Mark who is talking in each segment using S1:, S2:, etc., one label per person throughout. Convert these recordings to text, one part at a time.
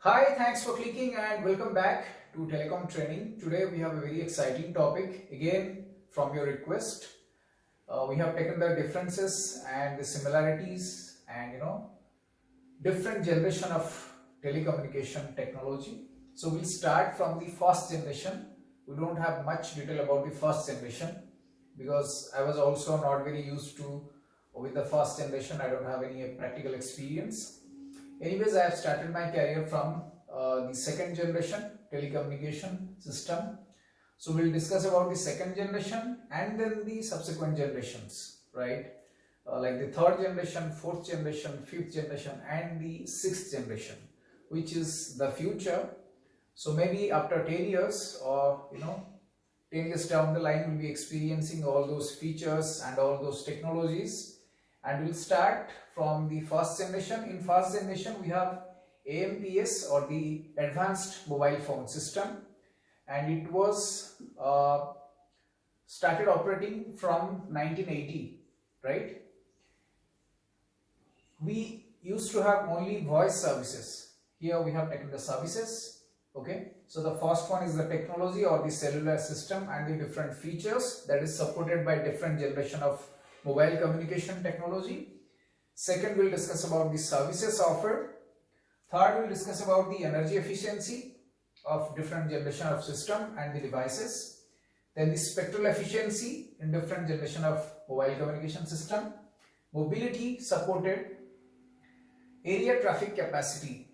S1: Hi, thanks for clicking and welcome back to Telecom Training. Today we have a very exciting topic again from your request. We have taken the differences and the similarities and different generation of telecommunication technology. So we'll start from the first generation. We don't have much detail about the first generation because I was also not very used to with the first generation. I don't have any practical experience. Anyways, I have started my career from the second generation telecommunication system. So we'll discuss about the second generation and then the subsequent generations, right? Like the third generation, fourth generation, fifth generation and the sixth generation, which is the future. So maybe after 10 years or 10 years down the line, we'll be experiencing all those features and all those technologies. And we'll start from the first generation. In first generation, we have AMPS or the Advanced Mobile Phone System, and it was started operating from 1980, right? We used to have only voice services. Here we have taken the services. Okay, so the first one is the technology or the cellular system and the different features that is supported by different generation of mobile communication technology. Second, we'll discuss about the services offered. Third, we'll discuss about the energy efficiency of different generation of system and the devices. Then the spectral efficiency in different generation of mobile communication system. Mobility supported. Area traffic capacity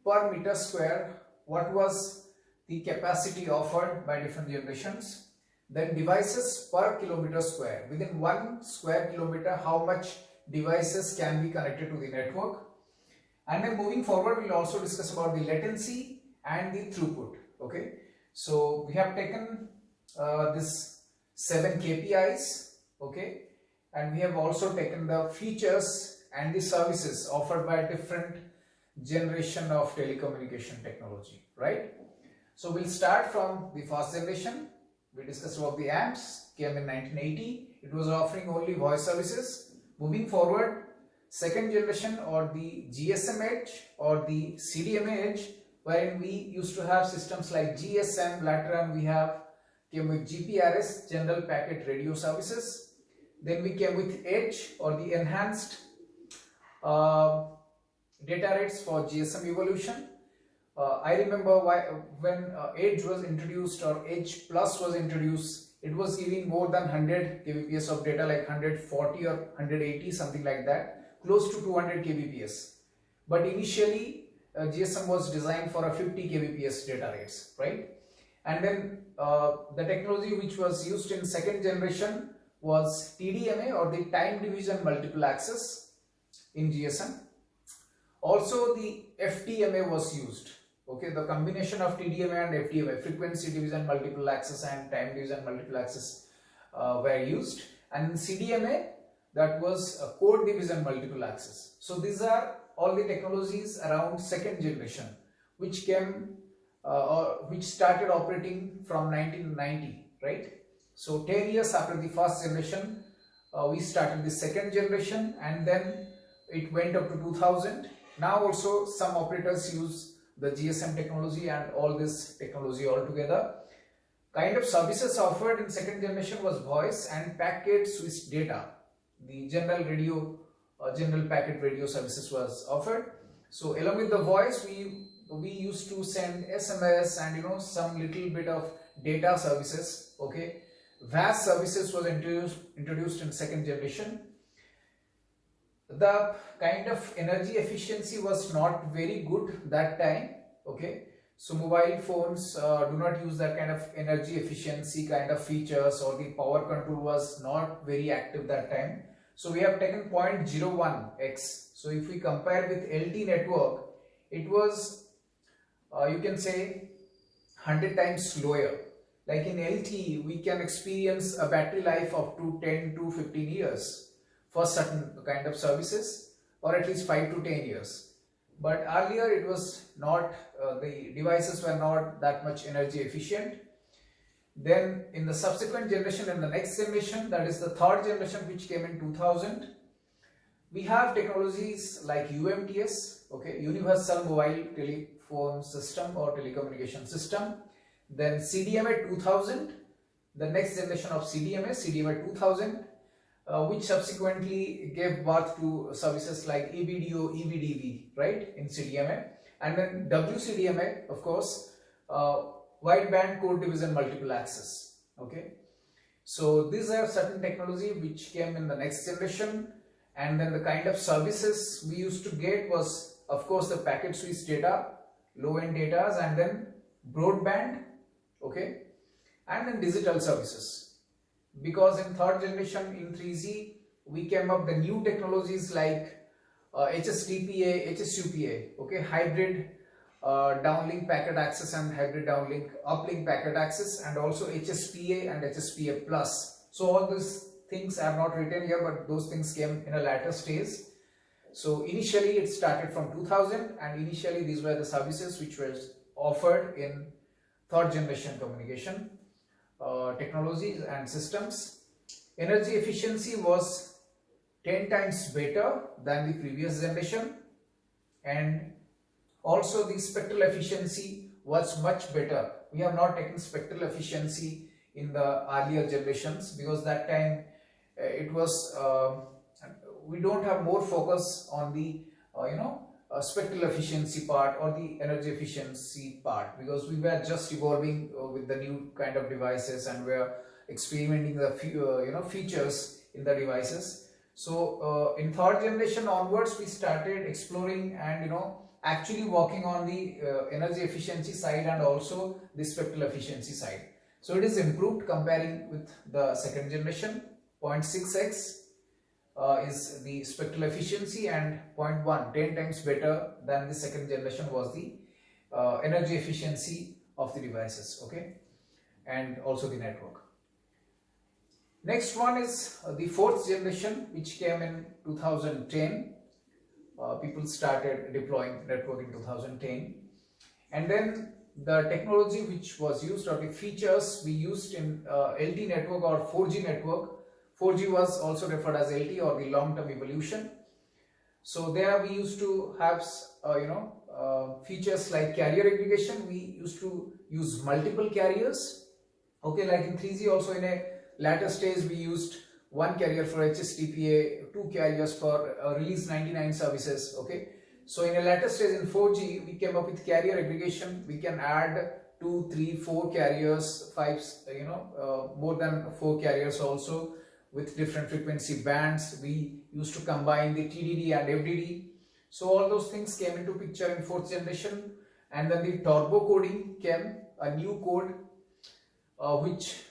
S1: per meter square. What was the capacity offered by different generations? Then devices per kilometer square. Within 1 square kilometer, how much devices can be connected to the network. And then moving forward, we'll also discuss about the latency and the throughput. Okay, so we have taken this 7 KPIs. Okay, and we have also taken the features and the services offered by different generation of telecommunication technology, right? So we'll start from the first generation. We discussed about the AMPS, came in 1980. It was offering only voice services. Moving forward, second generation or the GSM Edge or the CDMA Edge, wherein we used to have systems like GSM, later on we came with GPRS, General Packet Radio Services. Then we came with Edge or the enhanced data rates for GSM evolution. I remember when Edge was introduced or Edge Plus was introduced, it was giving more than 100 kbps of data, like 140 or 180, something like that, close to 200 kbps. But initially, GSM was designed for a 50 kbps data rates, right? And then the technology which was used in second generation was TDMA or the time division multiple access in GSM. Also, the FDMA was used. Okay, the combination of TDMA and FDMA, frequency division multiple access and time division multiple access were used. And in CDMA, that was a code division multiple access. So these are all the technologies around second generation which came or which started operating from 1990, right? So 10 years after the first generation, we started the second generation and then it went up to 2000. Now also some operators use the GSM technology and all this technology all together. Kind of services offered in second generation was voice and packet switch data. The general packet radio services was offered. So along with the voice, we used to send SMS and some little bit of data services. Okay, VAS services was introduced in second generation. The kind of energy efficiency was not very good that time. Okay, so mobile phones do not use that kind of energy efficiency kind of features, or the power control was not very active that time. So we have taken 0.01x. So if we compare with LT network, it was you can say 100 times slower. Like in LT, we can experience a battery life of 10 to 15 years for certain kind of services, or at least 5 to 10 years. But earlier it was not, the devices were not that much energy efficient. Then in the subsequent generation and the next generation, that is the third generation which came in 2000, We have technologies like UMTS, okay, Universal Mobile Telephone System or Telecommunication System. Then CDMA 2000, the next generation of CDMA 2000, which subsequently gave birth to services like EBDO, EBDV, right, in CDMA. And then WCDMA, of course, wideband code division multiple access, okay. So these are certain technology which came in the next generation. And then the kind of services we used to get was, of course, the packet switch data, low-end data, and then broadband, okay, and then digital services. Because in third generation in 3G, we came up the new technologies like HSDPA, HSUPA, okay, hybrid downlink packet access and hybrid downlink uplink packet access, and also HSPA and HSPA plus. So all these things are not written here, but those things came in a later stage. So initially it started from 2000, and initially these were the services which were offered in third generation communication technologies and systems. Energy efficiency was 10 times better than the previous generation, and also the spectral efficiency was much better. We have not taken spectral efficiency in the earlier generations because that time it was we don't have more focus on the spectral efficiency part or the energy efficiency part, because we were just evolving with the new kind of devices and we are experimenting the features in the devices. So in third generation onwards, we started exploring and actually working on the energy efficiency side and also the spectral efficiency side. So it is improved comparing with the second generation. 0.6x is the spectral efficiency, and 0.1, 10 times better than the second generation was the energy efficiency of the devices, okay, and also the network. Next one is the fourth generation, which came in 2010. People started deploying network in 2010, and then the technology which was used or the features we used in LTE network or 4G network. 4G was also referred as LTE or the long-term evolution. So there we used to have features like carrier aggregation. We used to use multiple carriers, okay, like in 3G also. In a later stage we used one carrier for HSDPA, two carriers for release 99 services, okay. So in a later stage in 4G we came up with carrier aggregation. We can add 2, 3, 4 carriers, 5, more than 4 carriers also, with different frequency bands. We used to combine the TDD and FDD. So all those things came into picture in fourth generation. And then the turbo coding came, a new code which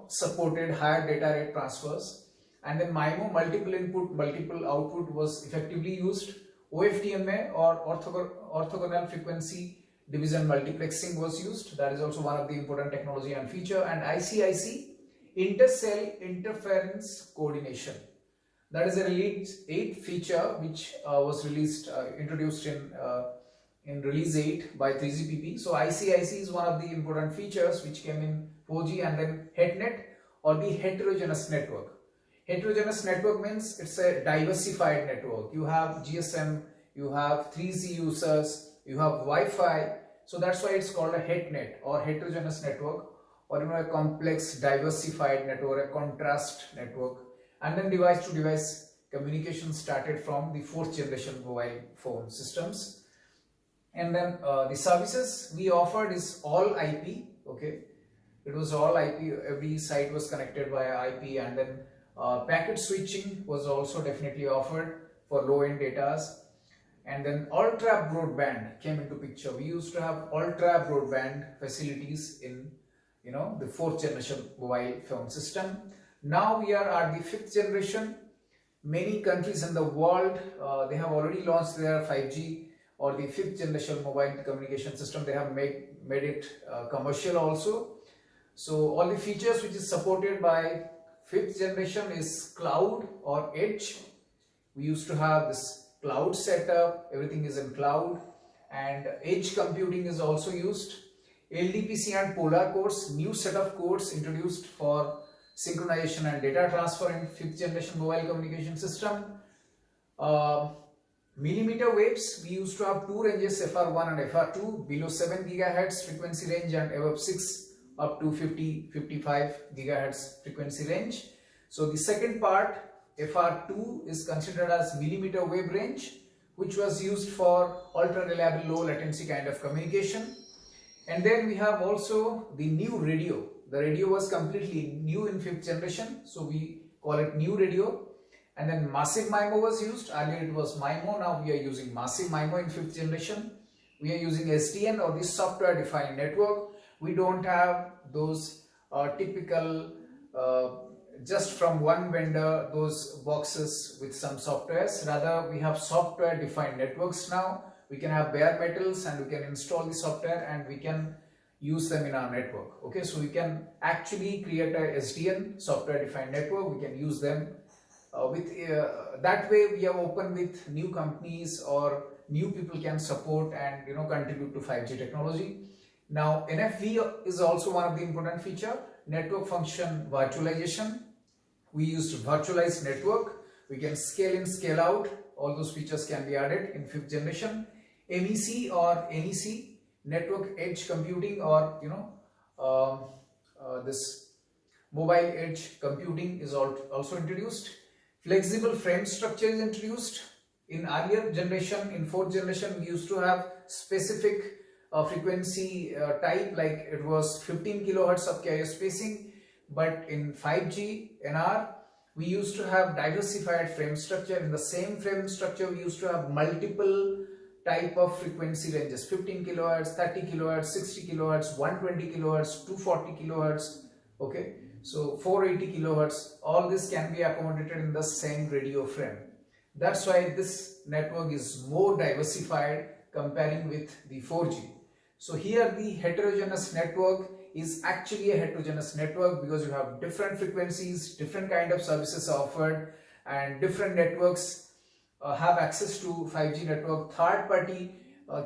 S1: supported higher data rate transfers. And then MIMO, multiple input multiple output, was effectively used. OFDMA or orthogonal frequency division multiplexing was used. That is also one of the important technology and feature. And ICIC, intercell interference coordination, that is a release 8 feature which was introduced in release 8 by 3GPP. So ICIC is one of the important features which came in 4G. And then HETNET or the heterogeneous network. Heterogeneous network means it's a diversified network. You have GSM, you have 3G users, you have Wi-Fi. So that's why it's called a HETNET or heterogeneous network, or a complex diversified network, a contrast network. And then device to device communication started from the fourth generation mobile phone systems. And then the services we offered is all IP, okay. It was all IP, every site was connected via IP. And then packet switching was also definitely offered for low-end data. And then ultra broadband came into picture. We used to have ultra broadband facilities in the fourth generation mobile phone system. Now we are at the fifth generation. Many countries in the world, they have already launched their 5G or the fifth generation mobile communication system. They have made it commercial also. So all the features which is supported by fifth generation is cloud or edge. We used to have this cloud setup, everything is in cloud, and edge computing is also used. LDPC and Polar codes, new set of codes introduced for synchronization and data transfer in fifth generation mobile communication system. Uh, Millimeter waves, we used to have two ranges, FR1 and FR2, below 7 gigahertz frequency range and above 6 up to 50-55 gigahertz frequency range. So the second part, FR2, is considered as millimeter wave range, which was used for ultra reliable low latency kind of communication. And then we have also the new radio. The radio was completely new in 5th generation, so we call it new radio. And then massive MIMO was used. Earlier it was MIMO, now we are using massive MIMO in 5th generation. We are using SDN, or the software defined network. We don't have those typical just from one vendor, those boxes with some softwares. Rather, we have software defined networks now. We can have bare metals and we can install the software and we can use them in our network. Okay, so we can actually create a SDN, software defined network. We can use them that way we are open with new companies, or new people can support and contribute to 5G technology. Now NFV is also one of the important feature, network function virtualization. We used virtualized network. We can scale in, scale out. All those features can be added in 5th generation. MEC or NEC, network edge computing, or this mobile edge computing is also introduced. Flexible frame structure is introduced. In earlier generation, in 4th generation, we used to have specific frequency type, like it was 15 kilohertz of carrier spacing. But in 5G NR, we used to have diversified frame structure. In the same frame structure, we used to have multiple type of frequency ranges: 15 kilohertz, 30 kilohertz, 60 kilohertz, 120 kilohertz, 240 kilohertz. Okay. So 480 kilohertz, all this can be accommodated in the same radio frame. That's why this network is more diversified comparing with the 4G. So here the heterogeneous network is actually a heterogeneous network, because you have different frequencies, different kind of services offered, and different networks have access to 5G network. Third party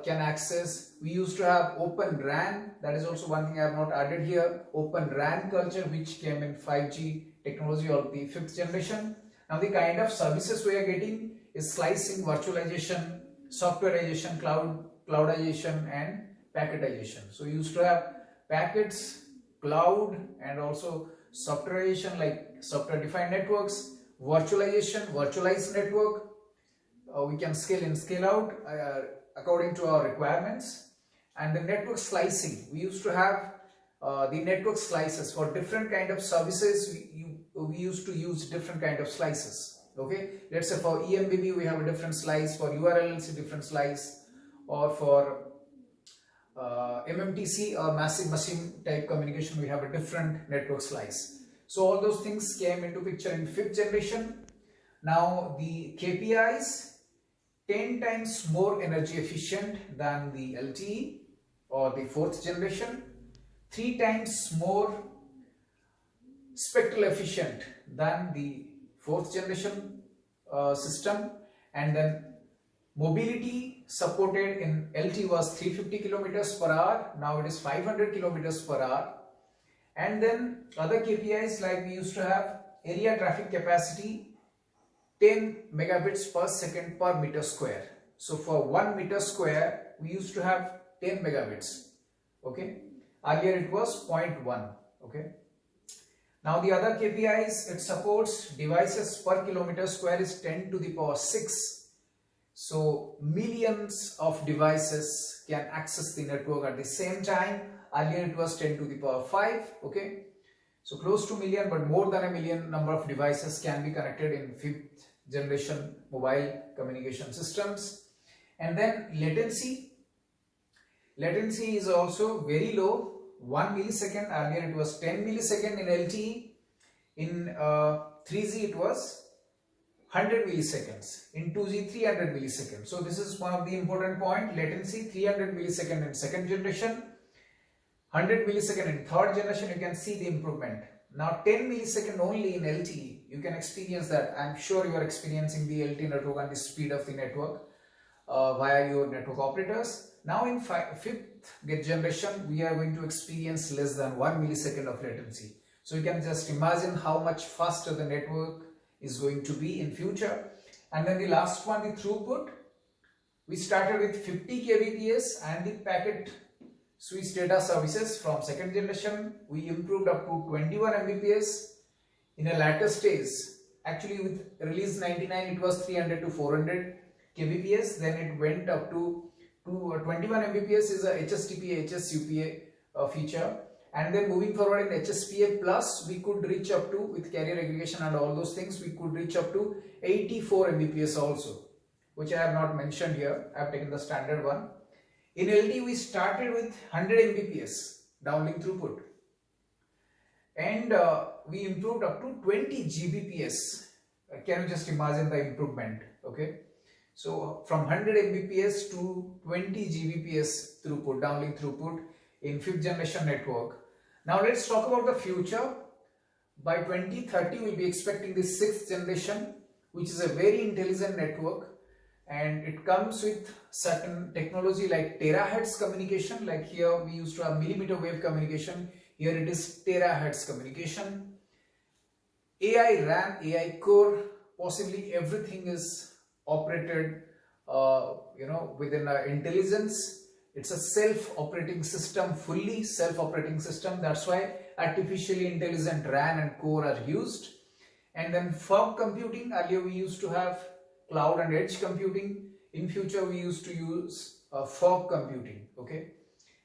S1: can access. We used to have Open RAN. That is also one thing I have not added here. Open RAN culture, which came in 5G technology of the 5th generation. Now the kind of services we are getting is slicing, virtualization, softwareization, cloudization, and packetization. So we used to have packets, cloud, and also softwareization, like software defined networks, virtualization, virtualized network. We can scale in, scale out according to our requirements. And the network slicing, we used to have the network slices for different kind of services. We used to use different kind of slices. Okay, let's say for EMBB we have a different slice, for URLLC different slice, or for MMTC or massive machine type communication we have a different network slice. So all those things came into picture in 5th generation. Now the KPIs, 10 times more energy efficient than the LTE or the 4th generation, 3 times more spectral efficient than the 4th generation system. And then mobility supported in LTE was 350 kilometers per hour, now it is 500 kilometers per hour. And then other KPIs, like we used to have area traffic capacity 10 megabits per second per meter square. So for 1 meter square we used to have 10 megabits. Okay, earlier it was 0.1. Okay, now the other KPIs, it supports devices per kilometer square is 10 to the power 6. So millions of devices can access the network at the same time. Earlier it was 10 to the power 5. Okay, so close to million, but more than a million number of devices can be connected in 5th generation mobile communication systems. And then latency is also very low, 1 millisecond. Earlier it was 10 millisecond in LTE. In 3G it was 100 milliseconds. In 2G 300 milliseconds. So this is one of the important point. Latency 300 millisecond in 2nd generation, 100 millisecond in 3rd generation. You can see the improvement. Now 10 millisecond only in LTE, you can experience that. I'm sure you are experiencing the LTE network and the speed of the network via your network operators. Now in 5th generation, we are going to experience less than 1 millisecond of latency. So you can just imagine how much faster the network is going to be in future. And then the last one, the throughput, we started with 50 kbps and the packet switch data services from second generation. We improved up to 21 mbps. In a later stage, actually with release 99, it was 300 to 400 kbps. Then it went up to 21 mbps is a HSTP, HSUPA feature. And then moving forward in HSPA plus, we could reach up to, with carrier aggregation and all those things, we could reach up to 84 mbps also, which I have not mentioned here. I have taken the standard one. In LTE, we started with 100 mbps downlink throughput, and we improved up to 20 gbps. Can you just imagine the improvement? Okay, so from 100 mbps to 20 gbps throughput, downlink throughput in 5th generation network. Now let's talk about the future. By 2030, we'll be expecting the 6th generation, which is a very intelligent network, and it comes with certain technology like terahertz communication. Like here we used to have millimeter wave communication, here it is terahertz communication. AI RAM, AI core, possibly everything is operated within intelligence. It's a self-operating system, fully self-operating system. That's why artificially intelligent RAN and core are used. And then fog computing, earlier we used to have cloud and edge computing. In future we used to use fog computing. Okay.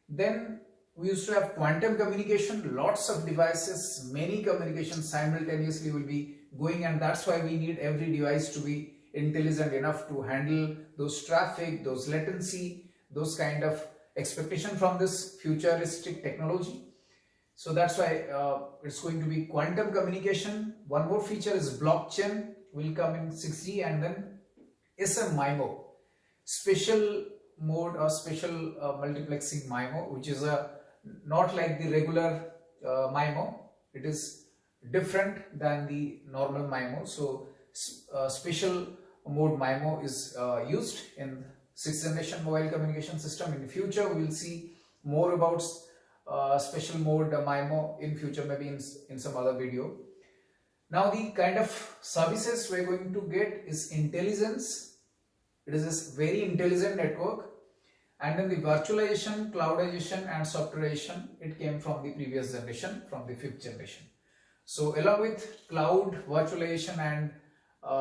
S1: Then we used to have quantum communication, lots of devices, many communications simultaneously will be going, and that's why we need every device to be intelligent enough to handle those traffic, those latency, those kind of expectation from this futuristic technology. So that's why it's going to be quantum communication. One more feature is blockchain will come in 6G, and then SM-MIMO, special mode or special multiplexing MIMO, which is not like the regular MIMO. It is different than the normal MIMO. So special mode MIMO is used in 6th generation mobile communication system. In the future, we will see more about special mode MIMO in future, maybe in some other video. Now the kind of services we're going to get is intelligence. It is this very intelligent network. And then the virtualization, cloudization and softwareization, it came from the previous generation, from the 5th generation. So along with cloud, virtualization and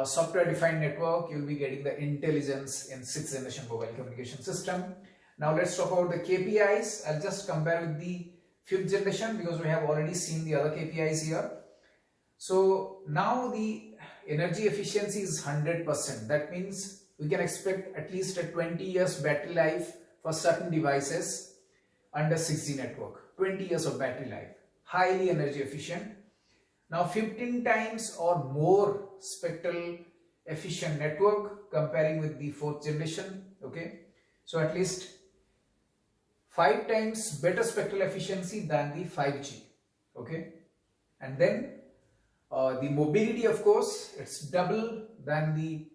S1: software defined network, you will be getting the intelligence in 6th generation mobile communication system. Now let's talk about the KPIs. I'll just compare with the 5th generation because we have already seen the other KPIs here. So now the energy efficiency is 100%. That means we can expect at least a 20 years battery life for certain devices under 6G network. 20 years of battery life, highly energy efficient. Now 15 times or more spectral efficient network comparing with the 4th generation. Okay, so at least 5 times better spectral efficiency than the 5G. Okay, and then the mobility, of course, it's double than the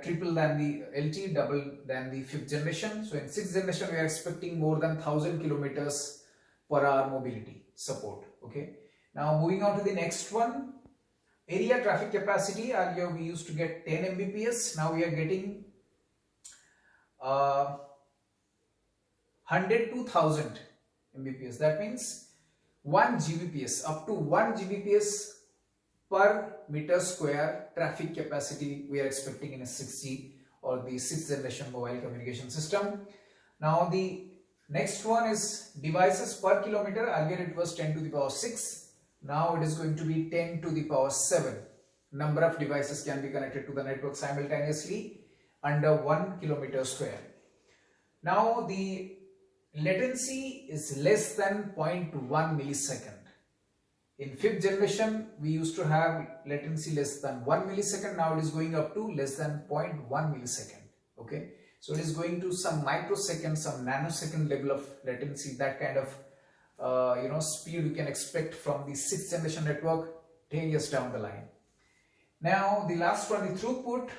S1: triple than the LTE, double than the 5th generation. So in 6th generation we are expecting more than 1000 kilometers per hour mobility support. Okay, now moving on to the next one, area traffic capacity. Earlier we used to get 10 Mbps, now we are getting 100 to 1000 Mbps. That means 1 Gbps, up to 1 Gbps per meter square traffic capacity we are expecting in a 6G or the 6th generation mobile communication system. Now the next one is devices per kilometer. Earlier it was 10 to the power 6. Now it is going to be 10 to the power 7. Number of devices can be connected to the network simultaneously under 1 kilometer square. Now the latency is less than 0.1 millisecond. In 5th generation, we used to have latency less than 1 millisecond. Now it is going up to less than 0.1 millisecond. Okay, so it is going to some microsecond, some nanosecond level of latency. That kind of speed we can expect from the 6th generation network 10 years down the line. Now the last one, the throughput,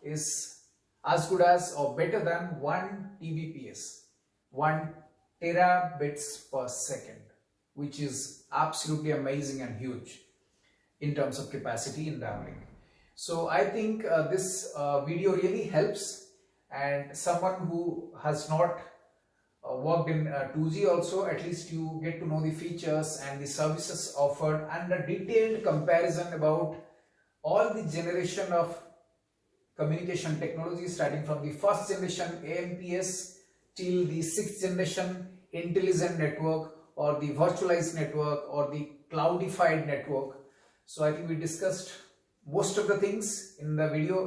S1: is as good as or better than 1 Tbps, 1 terabits per second, which is absolutely amazing and huge in terms of capacity in downlink. So I think this video really helps, and someone who has not worked in 2G also, at least you get to know the features and the services offered and a detailed comparison about all the generation of communication technology, starting from the first generation AMPS till the sixth generation intelligent network or the virtualized network or the cloudified network. So I think we discussed most of the things in the video.